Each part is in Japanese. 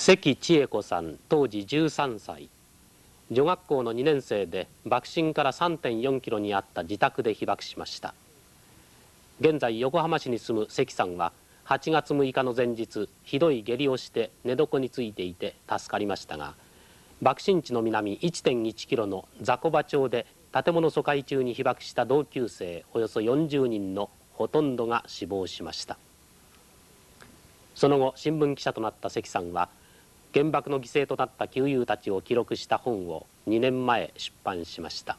関千恵子さん、当時13歳。女学校の2年生で爆心から 3.4 キロにあった自宅で被爆しました。現在横浜市に住む関さんは8月6日の前日、ひどい下痢をして寝床についていて助かりましたが、爆心地の南 1.1 キロの雑魚場町で建物疎開中に被爆した同級生およそ40人のほとんどが死亡しました。その後新聞記者となった関さんは、原爆の犠牲となった旧友たちを記録した本を2年前出版しました。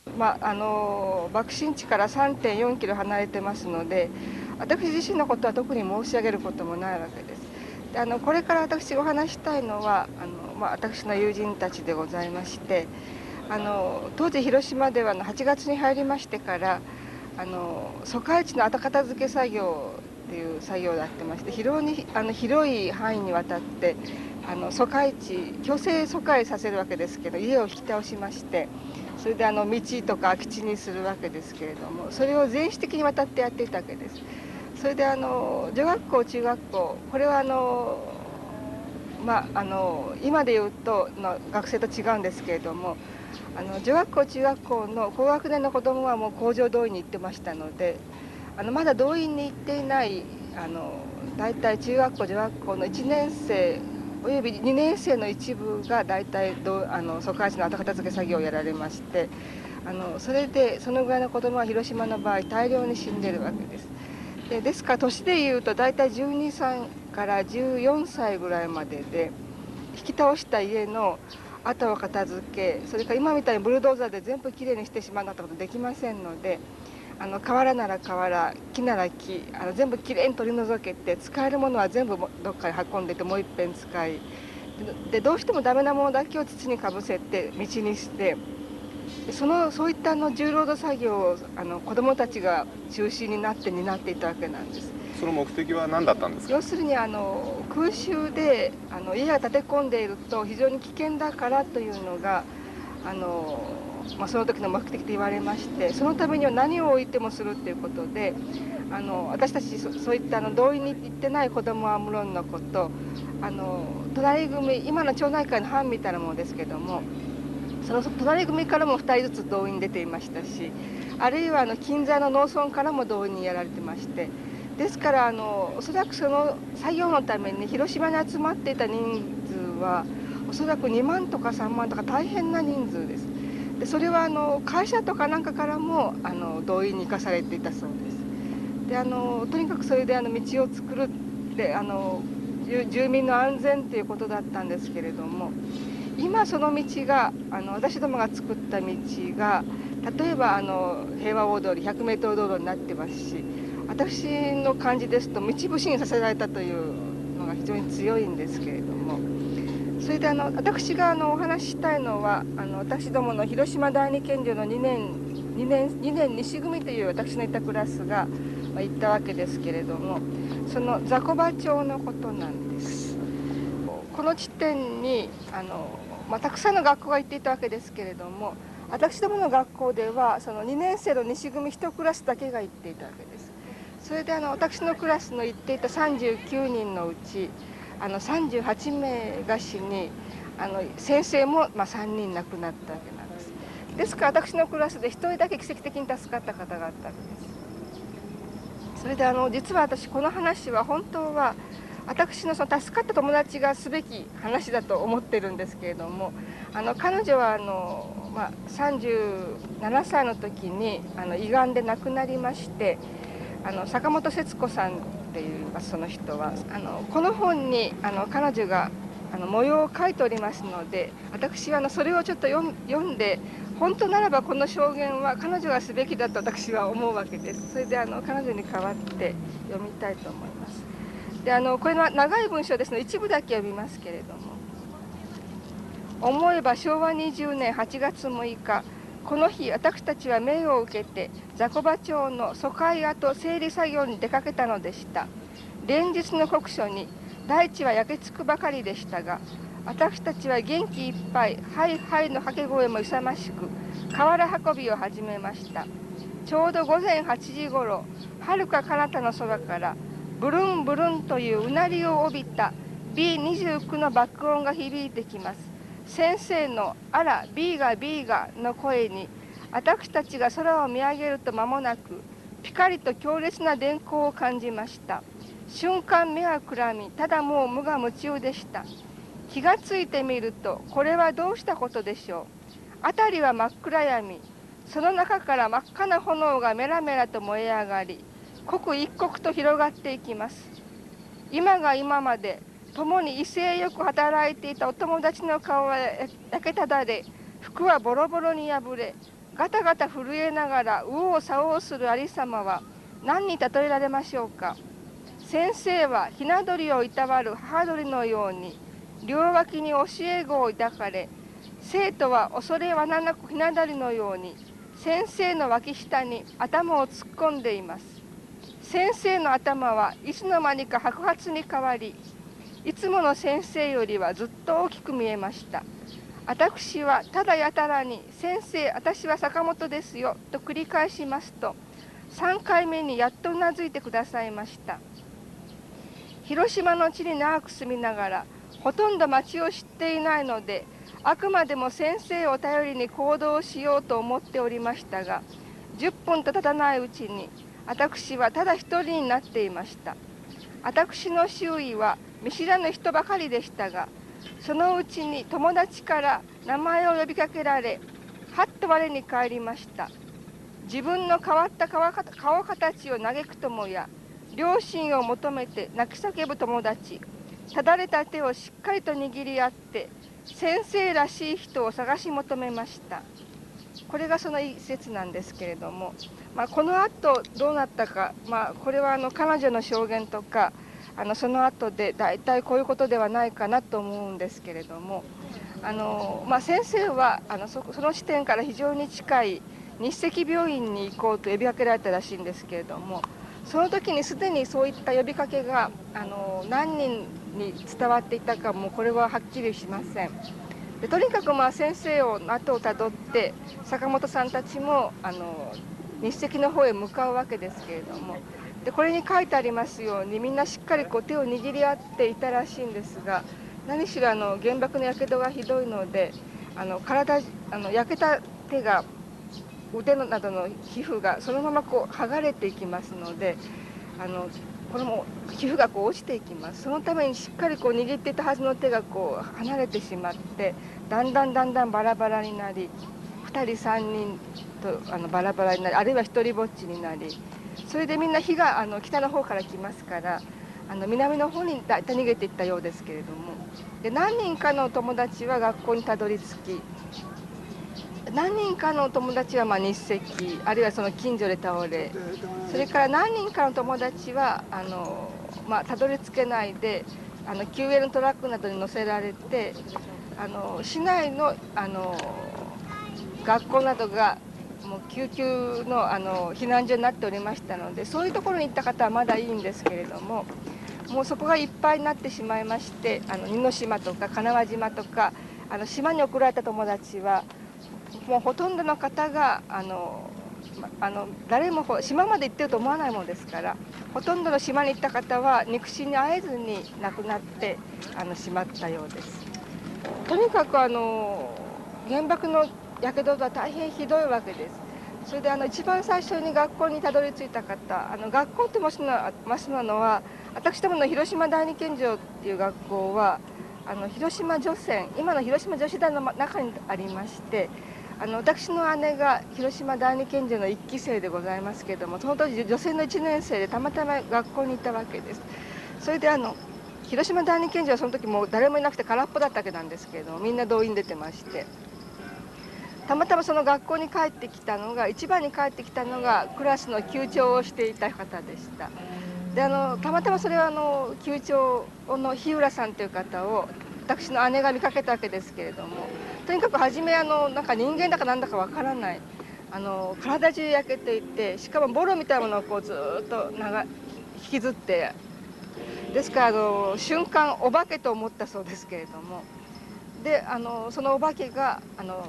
爆心地から 3.4 キロ離れてますので、私自身のことは特に申し上げることもないわけです。これから私がお話したいのは私の友人たちでございまして、当時広島では8月に入りましてから疎開地の後片付け作業っていう作業をやってまして、広い範囲にわたって疎開地強制疎開させるわけですけど、家を引き倒しまして、それで道とか空き地にするわけですけれども、それを全市的にわたってやっていたわけです。それで女学校中学校、これは今で言うとの学生と違うんですけれども、女学校中学校の高学年の子どもはもう工場動員に行ってましたので、まだ動員に行っていない大体中学校女学校の1年生および2年生の一部が大体疎開地の後片付け作業をやられまして、それでそのぐらいの子どもは広島の場合大量に死んでるわけです。ですから年でいうと大体12歳から14歳ぐらいまでで、引き倒した家の後を片付け、それから今みたいにブルドーザーで全部きれいにしてしまうなんてことできませんので、瓦なら瓦、木なら木、全部きれいに取り除けて、使えるものは全部どっかに運んでてもういっぺん使いで、どうしてもダメなものだけを土にかぶせて道にして、そういった重労働作業を子どもたちが中心になって担っていたわけなんです。その目的は何だったんですか？要するに空襲で家が建て込んでいると非常に危険だからというのがその時の目的と言われまして、そのためには何を置いてもするということで、私たちそういった動員に行ってない子どもはもろんのこと、隣組、今の町内会の班みたいなものですけども、その隣組からも2人ずつ動員出ていましたし、あるいは近在の農村からも動員やられてまして、ですからおそらくその作業のために広島に集まっていた人数はおそらく2万とか3万とか大変な人数です。でそれは会社とかなんかからも動員に生かされていたそうです。でとにかくそれで道を作るって住民の安全ということだったんですけれども、今その道が私どもが作った道が例えば平和大通り 100m 道路になってますし、私の感じですと道節にさせられたというのが非常に強いんですけれども、それで私がお話ししたいのは私どもの広島第二県女の2年西組という私のいたクラスが行ったわけですけれども、その雑魚場町のことなんです。この地点にたくさんの学校が行っていたわけですけれども、私どもの学校ではその2年生の西組1クラスだけが行っていたわけです。それで私のクラスの行っていた39人のうち38名が死に、先生も3人亡くなったわけなんです。ですから私のクラスで1人だけ奇跡的に助かった方があったわけです。それで実は私この話は本当は私のその助かった友達がすべき話だと思ってるんですけれども、彼女は37歳の時に胃がんで亡くなりまして、坂本節子さんっていうその人はこの本に彼女が模様を書いておりますので、私はそれをちょっと読んで、本当ならばこの証言は彼女がすべきだと私は思うわけです。それで彼女に代わって読みたいと思います。でこれは長い文章ですので一部だけ読みますけれども、思えば昭和20年8月6日、この日私たちは命を受けて雑魚場町の疎開跡整理作業に出かけたのでした。連日の酷暑に大地は焼けつくばかりでしたが、私たちは元気いっぱいハイハイの掛け声も勇ましく瓦運びを始めました。ちょうど午前8時ごろ、はるか彼方の空からブルンブルンといううなりを帯びた B29 の爆音が響いてきます。先生の「あら B が B が」の声に私たちが空を見上げると間もなくピカリと強烈な電光を感じました。瞬間目はくらみ、ただもう無我夢中でした。気がついてみると、これはどうしたことでしょう。辺りは真っ暗闇、その中から真っ赤な炎がメラメラと燃え上がり、刻一刻と広がっていきます。今が今まで共に威勢よく働いていたお友達の顔は焼けただれ、服はボロボロに破れ、ガタガタ震えながら右往左往するありさまは何に例えられましょうか。先生はひな鳥をいたわる母鳥のように両脇に教え子を抱かれ、生徒は恐れわななくひな鳥のように先生の脇下に頭を突っ込んでいます。先生の頭はいつの間にか白髪に変わり、いつもの先生よりはずっと大きく見えました。私はただやたらに「先生、私は坂本ですよ」と繰り返しますと、3回目にやっとうなずいてくださいました。広島の地に長く住みながらほとんど町を知っていないので、あくまでも先生を頼りに行動しようと思っておりましたが、10分と経たないうちに私はただ一人になっていました。私の周囲は見知らぬ人ばかりでしたが、そのうちに友達から名前を呼びかけられ、はっと我に返りました。自分の変わった顔形を嘆く友や、両親を求めて泣き叫ぶ友達、ただれた手をしっかりと握り合って先生らしい人を探し求めました。これがその一節なんですけれども、この後どうなったか、これは彼女の証言とかその後で大体こういうことではないかなと思うんですけれども、先生はその地点から非常に近い日赤病院に行こうと呼びかけられたらしいんですけれども、その時にすでにそういった呼びかけが何人に伝わっていたかもこれははっきりしません。でとにかく先生を後をたどって坂本さんたちも日赤の方へ向かうわけですけれども、でこれに書いてありますようにみんなしっかり手を握り合っていたらしいんですが、何しろ原爆のやけどがひどいので焼けた手が腕などの皮膚がそのまま剥がれていきますので、これも皮膚が落ちていきます。そのためにしっかり握っていたはずの手が離れてしまって、だんだんバラバラになり、2人3人とバラバラになり、あるいは一人ぼっちになり、それでみんな火が北の方から来ますから南の方に大体逃げていったようですけれども、で何人かの友達は学校にたどり着き、何人かの友達は日赤、あるいはその近所で倒れ、それから何人かの友達はたどり着けないで救援のトラックなどに乗せられて市内の学校などがもう救急の避難所になっておりましたので、そういうところに行った方はまだいいんですけれども、もうそこがいっぱいになってしまいまして、似島とか金輪島とか島に送られた友達はもうほとんどの方が誰も島まで行ってると思わないものですから、ほとんどの島に行った方は肉親に会えずに亡くなってしまったようです。とにかく原爆のやけどは大変ひどいわけです。それで一番最初に学校にたどり着いた方、学校って申すのは私どもの広島第二県女っていう学校は広島女専、今の広島女子大の中にありまして、私の姉が広島第二県女の1期生でございますけれども、その当時女性の1年生でたまたま学校にいたわけです。それで広島第二県女はその時もう誰もいなくて空っぽだったわけなんですけれども、みんな動員出てまして、たまたまその学校に帰ってきたのが一番に帰ってきたのがクラスの級長をしていた方でした。でたまたまそれは級長の日浦さんという方を私の姉が見かけたわけですけれども、とにかく初めなんか人間だかなんだかわからない体中焼けていて、しかもボロみたいなものをずっと引きずって、ですから瞬間お化けと思ったそうですけれども、でそのお化けが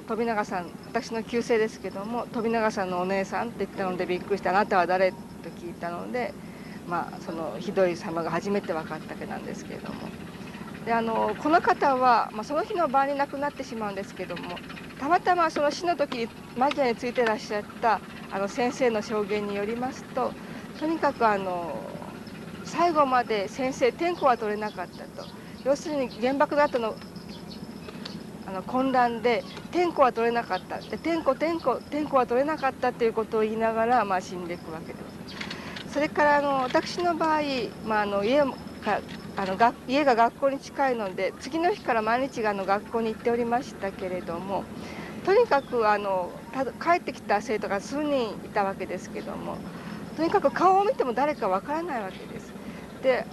富永さん、私の旧姓ですけども富永さんのお姉さんって言ったのでびっくりして「あなたは誰?」と聞いたのでそのひどい様が初めて分かったわけなんですけれども、でこの方は、その日の晩に亡くなってしまうんですけども、たまたまその死の時に間際についてらっしゃった先生の証言によりますと、とにかく最後まで先生点呼は取れなかったと。要するに原爆の後の混乱で点呼は取れなかった、で点呼は取れなかったということを言いながら、死んでいくわけです。それから私の場合、家が学校に近いので次の日から毎日学校に行っておりましたけれども、とにかく帰ってきた生徒が数人いたわけですけども、とにかく顔を見ても誰かわからないわけです。で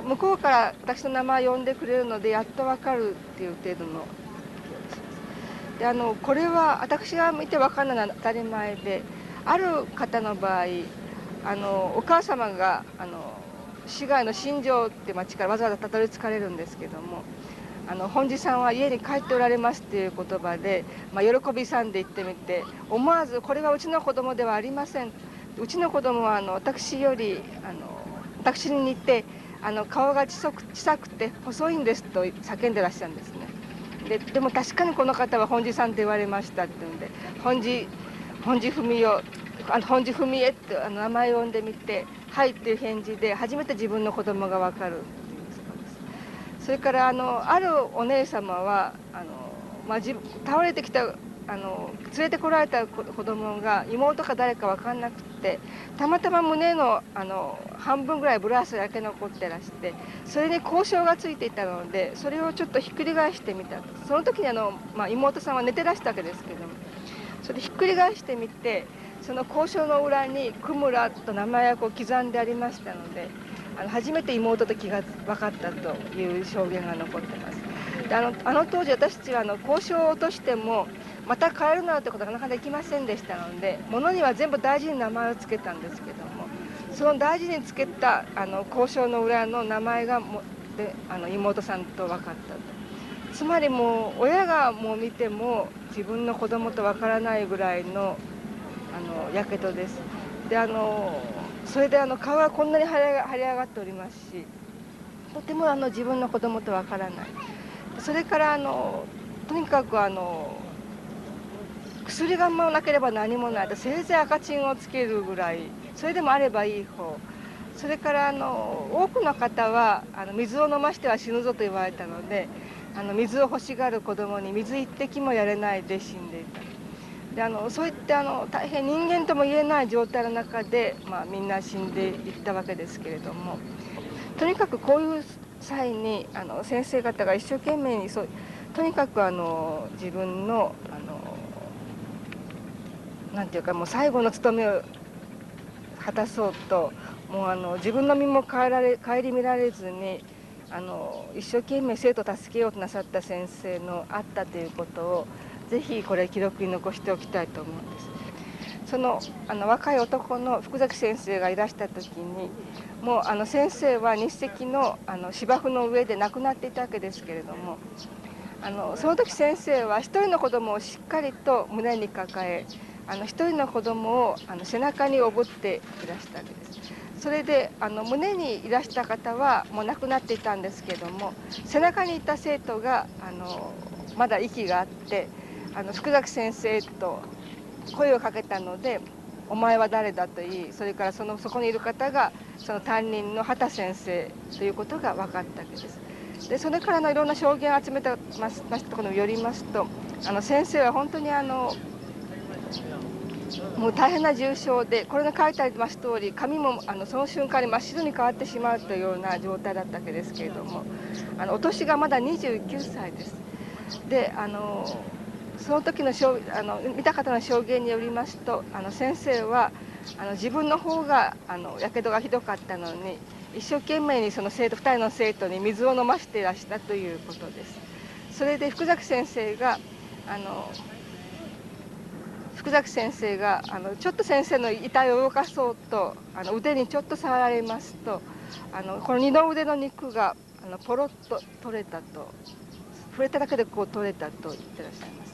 向こうから私の名前を呼んでくれるのでやっとわかるっていう程度の。でこれは私が見て分かるのは当たり前で、ある方の場合お母様が市外の新庄って町からわざわざたどり着かれるんですけども、本次さんは家に帰っておられますっていう言葉で、喜びさんで言ってみて、思わずこれはうちの子供ではありません、うちの子供は私より私に似て顔が小さくて細いんですと叫んでらっしゃるんですね。でも確かにこの方は本次さんって言われましたって言うんで、本次文代、本次文江って名前を呼んでみて「はい」っていう返事で初めて自分の子供が分かるっていうそうです。それからあるお姉様は倒れてきた連れてこられた子供が妹か誰か分かんなくて、たまたま胸の半分ぐらいブラウスだけ残ってらして、それに校章がついていたのでそれをちょっとひっくり返してみたと。その時に妹さんは寝てらしたわけですけども、それでひっくり返してみて、その校章の裏に「久村」と名前が刻んでありましたので、初めて妹と気が分かったという証言が残ってます。で当時私たちは校章を落としてもまた変えるなってことがなかなかできませんでしたので、物には全部大事に名前を付けたんですけども、その大事に付けた校章の裏の名前が妹さんと分かったと。つまりもう親が見ても自分の子供と分からないぐらいのやけどです。でそれで顔はこんなに腫れ上がっておりますし、とても自分の子供と分からない。それからとにかく薬がなければ何もないと、せいぜい赤チンをつけるぐらい、それでもあればいい方。それから多くの方は水を飲ましては死ぬぞと言われたので、水を欲しがる子供に水一滴もやれないで死んでいた。でそういって大変人間とも言えない状態の中で、みんな死んでいったわけですけれども、とにかくこういう際に先生方が一生懸命にとにかく自分のなんていうかもう最後の務めを果たそうと、もう自分の身も顧みられずに一生懸命生徒を助けようとなさった先生のあったということをぜひこれ記録に残しておきたいと思うんです。その若い男の福崎先生がいらした時に、もう先生は日赤の芝生の上で亡くなっていたわけですけれども、その時先生は一人の子供をしっかりと胸に抱え、一人の子供を背中におぶっていらしたわけです。それで胸にいらした方はもう亡くなっていたんですけれども、背中にいた生徒がまだ息があって、福崎先生と声をかけたので「お前は誰だ」と言い、それからそこにいる方がその担任の畑先生ということが分かったわけです。でそれからいろんな証言を集めたところによりますと、先生は本当にもう大変な重傷で、これが書いてあります通り髪もその瞬間に真っ白に変わってしまうというような状態だったわけですけれども、お年がまだ29歳です。でその時の見た方の証言によりますと、先生は自分の方がやけどがひどかったのに一生懸命にその2人の生徒に水を飲ませていらしたということです。それで福崎先生がちょっと先生の遺体を動かそうと腕にちょっと触られますと、この二の腕の肉がポロッと取れたと、触れただけでこう取れたと言ってらっしゃいます。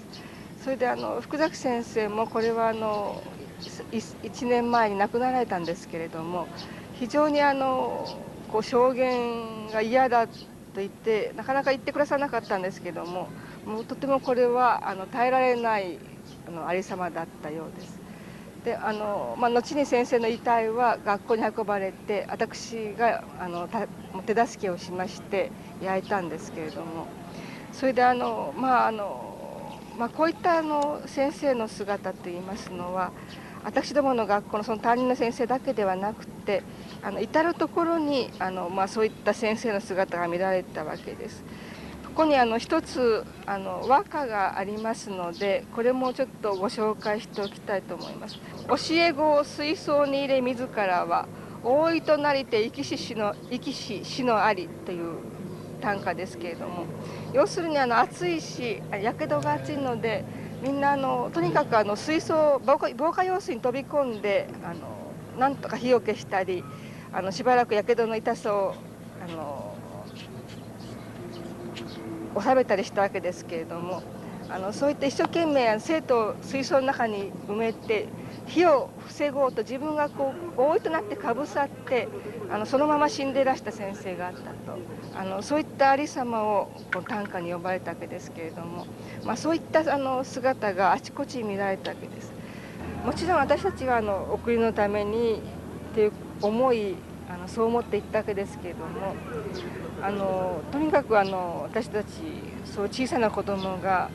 それで福崎先生もこれは1年前に亡くなられたんですけれども、非常にこう証言が嫌だと言ってなかなか言ってくださらなかったんですけども、もうとてもこれは耐えられないありさまだったようです。で後に先生の遺体は学校に運ばれて、私が手助けをしまして焼いたんですけれども、それでこういった先生の姿といいますのは、私どもの学校のその担任の先生だけではなくて、至る所にそういった先生の姿が見られたわけです。ここに一つ和歌がありますので、これもちょっとご紹介しておきたいと思います。教え子を水槽に入れ自らは大いとなりて生きし死のありという短歌ですけれども、要するに暑いしやけどが暑いので、みんなとにかく水槽防火用水に飛び込んでなんとか火を消したりしばらくやけどの痛さを収めたりしたわけですけれども、そういった一生懸命生徒を水槽の中に埋めて火を防ごうと自分がこう大いとなってかぶさってそのまま死んでいらした先生があったと、そういったありさまを短歌に呼ばれたわけですけれども、そういった姿があちこちに見られたわけです。もちろん私たちはお国のためにという思いそう思っていったわけですけれども、とにかく私たちそう小さな子供が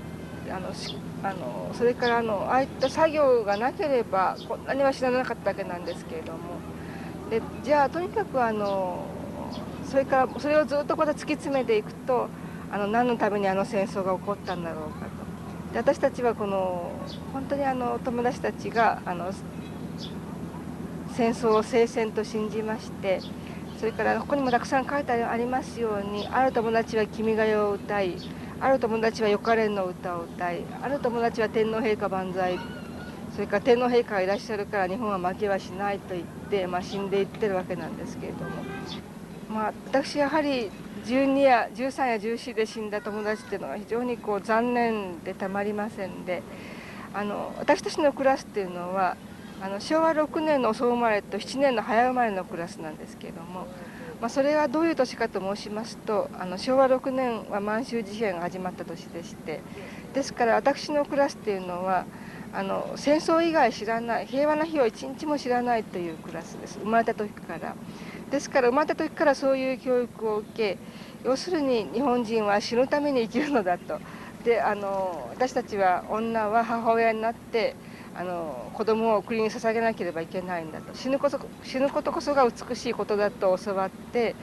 それからああいった作業がなければこんなには死ななかったわけなんですけれども、でじゃあとにかくそれをずっとまた突き詰めていくと何のために戦争が起こったんだろうかと。で私たちは本当に友達たちが戦争を聖戦と信じまして、それからここにもたくさん書いてありますように、ある友達は君が代を歌い、ある友達はよかれんの歌を歌い、ある友達は天皇陛下万歳、それから天皇陛下がいらっしゃるから日本は負けはしないと言って、死んでいってるわけなんですけれども、私やはり12や13や14で死んだ友達っていうのは非常に残念でたまりませんで、私たちのクラスっていうのは昭和6年の遅生まれと7年の早生まれのクラスなんですけれども、それはどういう年かと申しますと昭和6年は満州事変が始まった年でして、ですから私のクラスっていうのは戦争以外知らない、平和な日を一日も知らないというクラスです、生まれた時から。ですから生まれた時からそういう教育を受け、要するに日本人は死ぬために生きるのだと。で私たちは女は母親になって子供を国に捧げなければいけないんだと、死ぬことこそが美しいことだと教わって、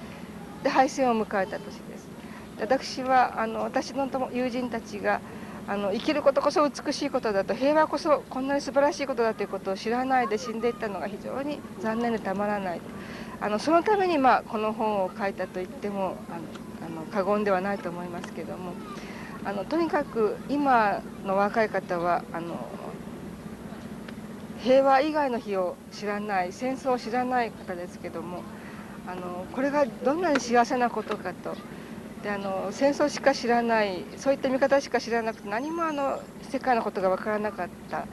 で敗戦を迎えた年です。私は私の友人たちが生きることこそ美しいことだと、平和こそこんなに素晴らしいことだということを知らないで死んでいったのが非常に残念でたまらない。そのためにこの本を書いたと言っても過言ではないと思いますけども、とにかく今の若い方は平和以外の日を知らない、戦争を知らない方ですけども、これがどんなに幸せなことかと。で戦争しか知らない、そういった見方しか知らなくて、何も世界のことが分からなかった、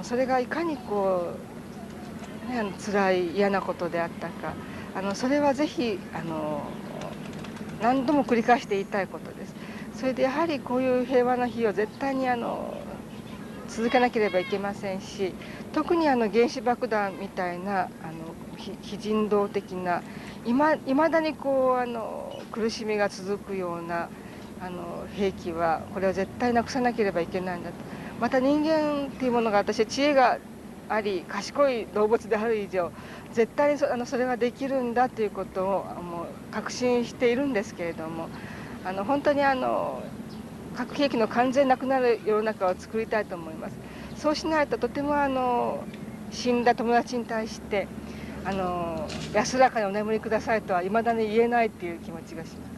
それがいかに辛い嫌なことであったか、それはぜひ何度も繰り返して言いたいことです。それでやはりこういう平和な日を絶対に続けなければいけませんし、特に原子爆弾みたいな非人道的ないまだに苦しみが続くような兵器は、これは絶対なくさなければいけないんだと。また人間っていうものが、私は知恵があり賢い動物である以上、絶対にそれができるんだということをもう確信しているんですけれども、本当に核兵器の完全なくなる世の中を作りたいと思います。そうしないととても死んだ友達に対して安らかにお眠りくださいとはいまだに言えないという気持ちがします。